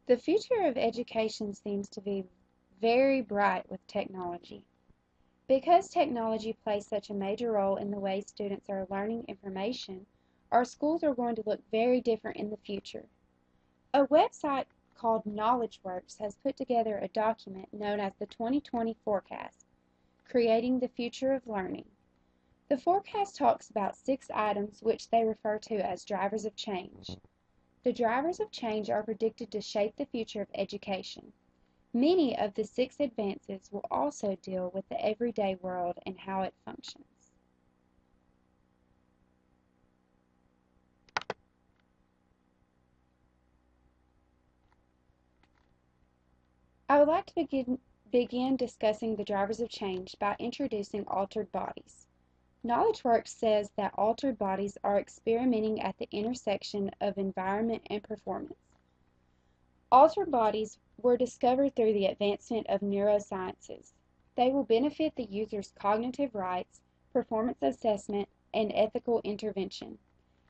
The future of education seems to be very bright with technology. Because technology plays such a major role in the way students are learning information, our schools are going to look very different in the future. A website called KnowledgeWorks has put together a document known as the 2020 Forecast, Creating the Future of Learning. The forecast talks about 6 items which they refer to as drivers of change. The drivers of change are predicted to shape the future of education. Many of the 6 advances will also deal with the everyday world and how it functions. I would like to begin discussing the drivers of change by introducing altered bodies. KnowledgeWorks says that altered bodies are experimenting at the intersection of environment and performance. Altered bodies were discovered through the advancement of neurosciences. They will benefit the user's cognitive rights, performance assessment, and ethical intervention.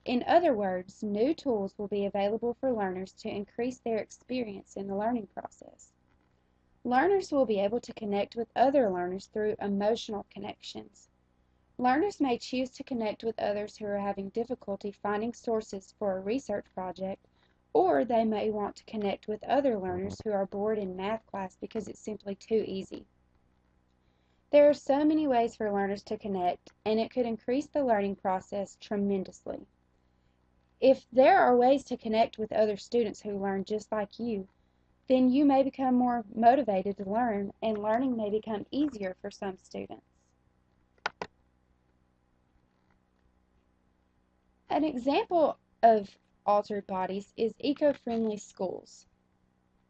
In other words, new tools will be available for learners to increase their experience in the learning process. Learners will be able to connect with other learners through emotional connections. Learners may choose to connect with others who are having difficulty finding sources for a research project, or they may want to connect with other learners who are bored in math class because it's simply too easy. There are so many ways for learners to connect, and it could increase the learning process tremendously. If there are ways to connect with other students who learn just like you, then you may become more motivated to learn, and learning may become easier for some students. An example of altered bodies is eco-friendly schools.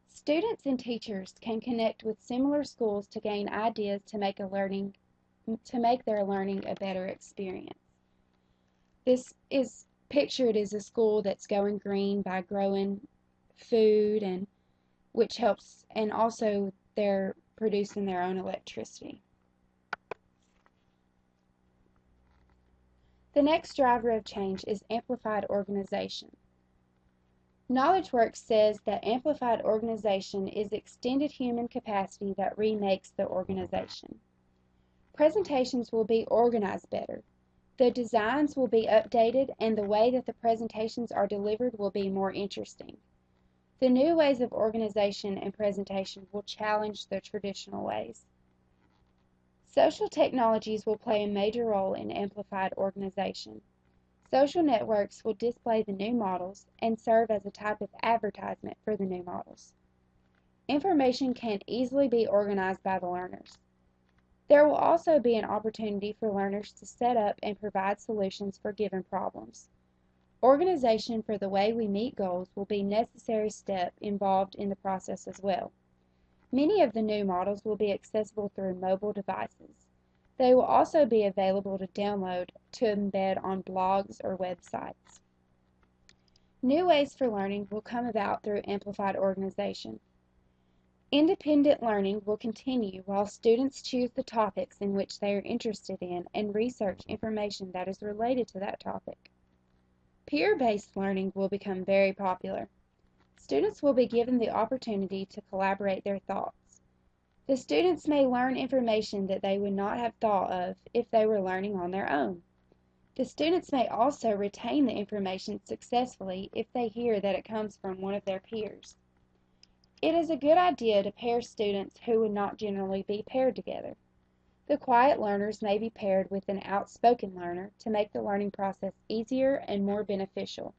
Students and teachers can connect with similar schools to gain ideas to make their learning a better experience. This is pictured as a school that's going green by growing food and which helps, and also they're producing their own electricity. The next driver of change is amplified organization. KnowledgeWorks says that amplified organization is extended human capacity that remakes the organization. Presentations will be organized better. The designs will be updated, and the way that the presentations are delivered will be more interesting. The new ways of organization and presentation will challenge the traditional ways. Social technologies will play a major role in amplified organization. Social networks will display the new models and serve as a type of advertisement for the new models. Information can easily be organized by the learners. There will also be an opportunity for learners to set up and provide solutions for given problems. Organization for the way we meet goals will be a necessary step involved in the process as well. Many of the new models will be accessible through mobile devices. They will also be available to download to embed on blogs or websites. New ways for learning will come about through amplified organization. Independent learning will continue while students choose the topics in which they are interested in and research information that is related to that topic. Peer-based learning will become very popular. Students will be given the opportunity to collaborate their thoughts. The students may learn information that they would not have thought of if they were learning on their own. The students may also retain the information successfully if they hear that it comes from one of their peers. It is a good idea to pair students who would not generally be paired together. The quiet learners may be paired with an outspoken learner to make the learning process easier and more beneficial.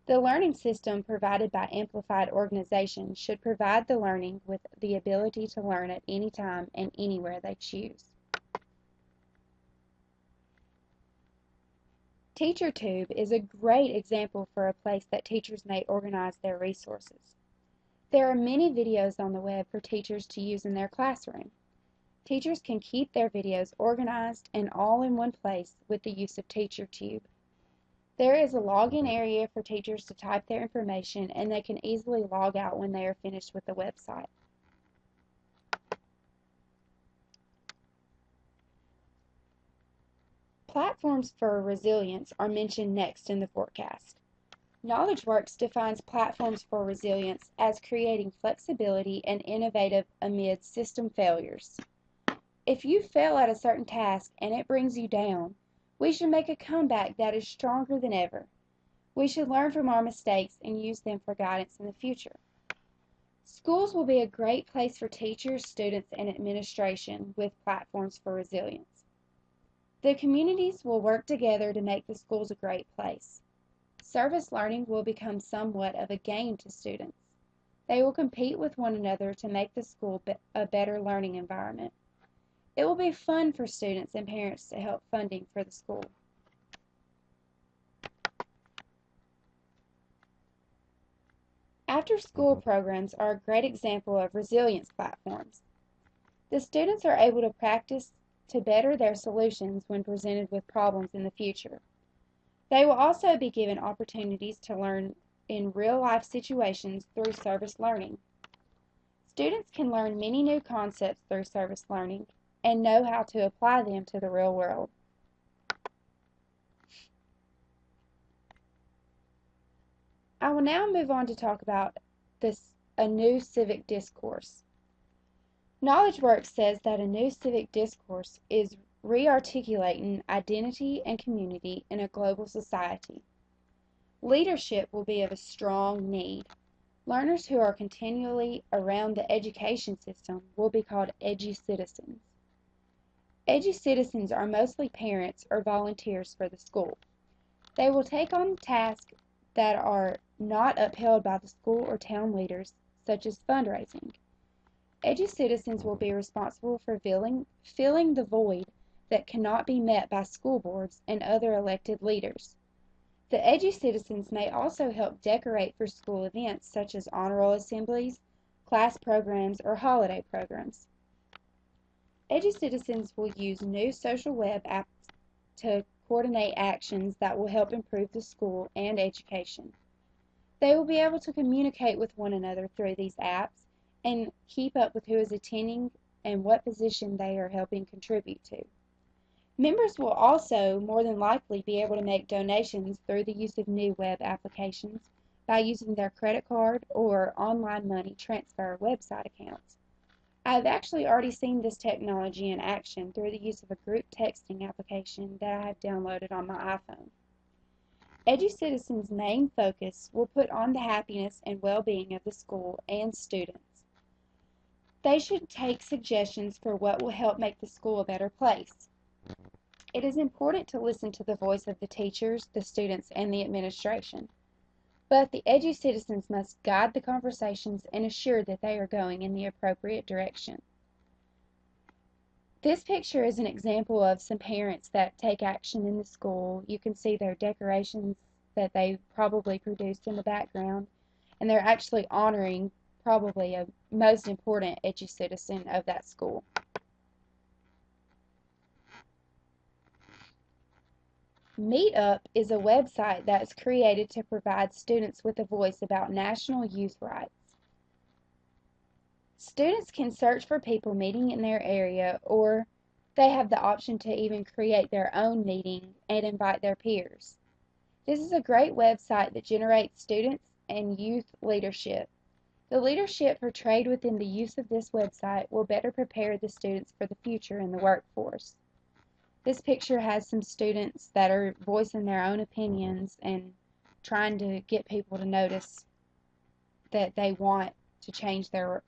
The learning system provided by amplified organization should provide the learning with the ability to learn at any time and anywhere they choose. TeacherTube is a great example for a place that teachers may organize their resources. There are many videos on the web for teachers to use in their classroom. Teachers can keep their videos organized and all in one place with the use of TeacherTube. There is a login area for teachers to type their information, and they can easily log out when they are finished with the website. Platforms for resilience are mentioned next in the forecast. KnowledgeWorks defines platforms for resilience as creating flexibility and innovative amid system failures. If you fail at a certain task and it brings you down, we should make a comeback that is stronger than ever. We should learn from our mistakes and use them for guidance in the future. Schools will be a great place for teachers, students, and administration with platforms for resilience. The communities will work together to make the schools a great place. Service learning will become somewhat of a game to students. They will compete with one another to make the school a better learning environment. It will be fun for students and parents to help funding for the school. After-school programs are a great example of resilience platforms. The students are able to practice to better their solutions when presented with problems in the future. They will also be given opportunities to learn in real-life situations through service learning. Students can learn many new concepts through service learning and know how to apply them to the real world. I will now move on to talk about a new civic discourse. KnowledgeWorks says that a new civic discourse is re-articulating identity and community in a global society. Leadership will be of a strong need. Learners who are continually around the education system will be called edu-citizens. Edu-citizens are mostly parents or volunteers for the school. They will take on tasks that are not upheld by the school or town leaders, such as fundraising. Edu-citizens will be responsible for filling the void that cannot be met by school boards and other elected leaders. The edu-citizens may also help decorate for school events such as honor roll assemblies, class programs, or holiday programs. Edu-citizens will use new social web apps to coordinate actions that will help improve the school and education. They will be able to communicate with one another through these apps and keep up with who is attending and what position they are helping contribute to. Members will also more than likely be able to make donations through the use of new web applications by using their credit card or online money transfer website accounts. I have actually already seen this technology in action through the use of a group texting application that I have downloaded on my iPhone. Edu-Citizens' main focus will put on the happiness and well-being of the school and students. They should take suggestions for what will help make the school a better place. It is important to listen to the voice of the teachers, the students, and the administration. But the edu-citizens must guide the conversations and assure that they are going in the appropriate direction. This picture is an example of some parents that take action in the school. You can see their decorations that they probably produced in the background, and they're actually honoring probably a most important edu-citizen of that school. Meetup is a website that's created to provide students with a voice about national youth rights. Students can search for people meeting in their area, or they have the option to even create their own meeting and invite their peers. This is a great website that generates students and youth leadership. The leadership portrayed within the use of this website will better prepare the students for the future in the workforce. This picture has some students that are voicing their own opinions and trying to get people to notice that they want to change the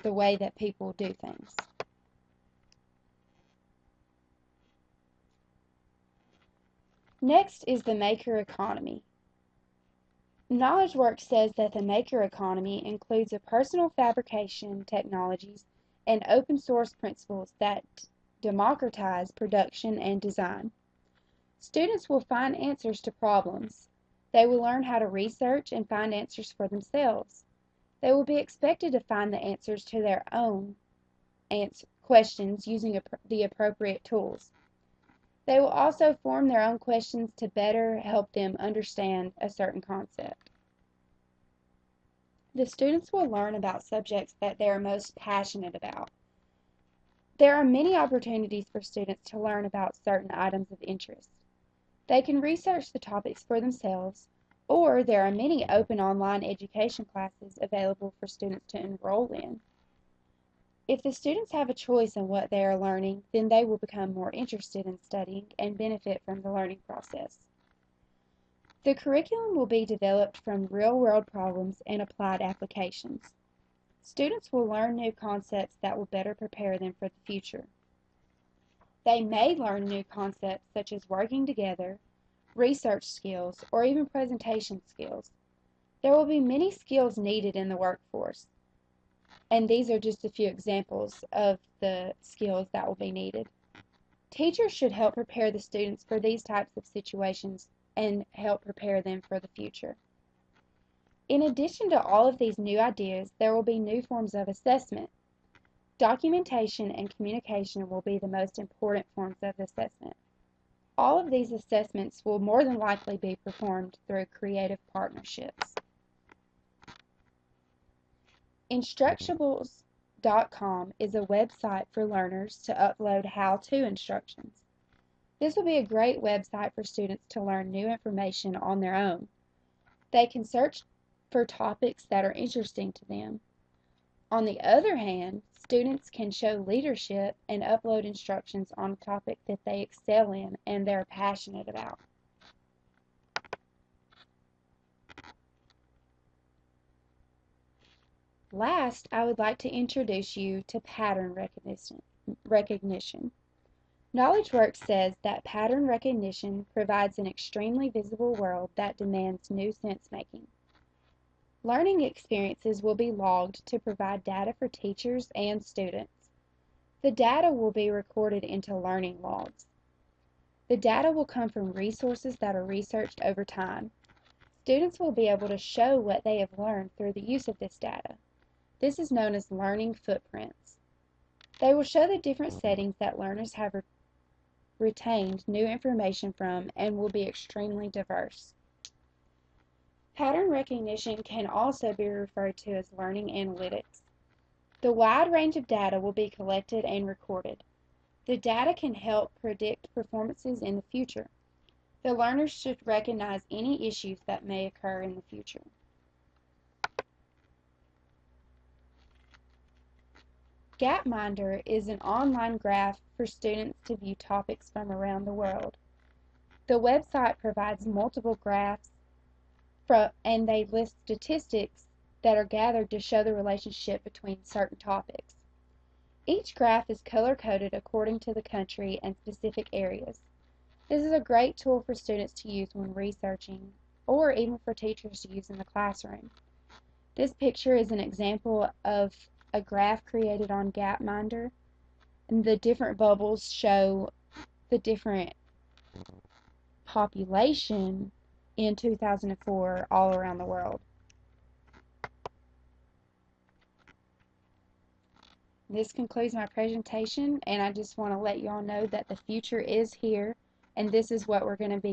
way that people do things. Next is the maker economy. KnowledgeWorks says that the maker economy includes a personal fabrication technologies and open source principles that democratize production and design. Students will find answers to problems. They will learn how to research and find answers for themselves. They will be expected to find the answers to their own questions using the appropriate tools. They will also form their own questions to better help them understand a certain concept. The students will learn about subjects that they are most passionate about. There are many opportunities for students to learn about certain items of interest. They can research the topics for themselves, or there are many open online education classes available for students to enroll in. If the students have a choice in what they are learning, then they will become more interested in studying and benefit from the learning process. The curriculum will be developed from real-world problems and applied applications. Students will learn new concepts that will better prepare them for the future. They may learn new concepts such as working together, research skills, or even presentation skills. There will be many skills needed in the workforce, and these are just a few examples of the skills that will be needed. Teachers should help prepare the students for these types of situations and help prepare them for the future. In addition to all of these new ideas, there will be new forms of assessment. Documentation and communication will be the most important forms of assessment. All of these assessments will more than likely be performed through creative partnerships. Instructables.com is a website for learners to upload how-to instructions. This will be a great website for students to learn new information on their own. They can search for topics that are interesting to them. On the other hand, students can show leadership and upload instructions on a topic that they excel in and they're passionate about. Last, I would like to introduce you to pattern recognition. KnowledgeWorks says that pattern recognition provides an extremely visible world that demands new sense-making. Learning experiences will be logged to provide data for teachers and students. The data will be recorded into learning logs. The data will come from resources that are researched over time. Students will be able to show what they have learned through the use of this data. This is known as learning footprints. They will show the different settings that learners have retained new information from and will be extremely diverse. Pattern recognition can also be referred to as learning analytics. The wide range of data will be collected and recorded. The data can help predict performances in the future. The learners should recognize any issues that may occur in the future. Gapminder is an online graph for students to view topics from around the world. The website provides multiple graphs and they list statistics that are gathered to show the relationship between certain topics. Each graph is color-coded according to the country and specific areas. This is a great tool for students to use when researching, or even for teachers to use in the classroom. This picture is an example of a graph created on Gapminder, and the different bubbles show the different population in 2004 all around the world. This concludes my presentation, and I just want to let you all know that the future is here, and this is what we're going to be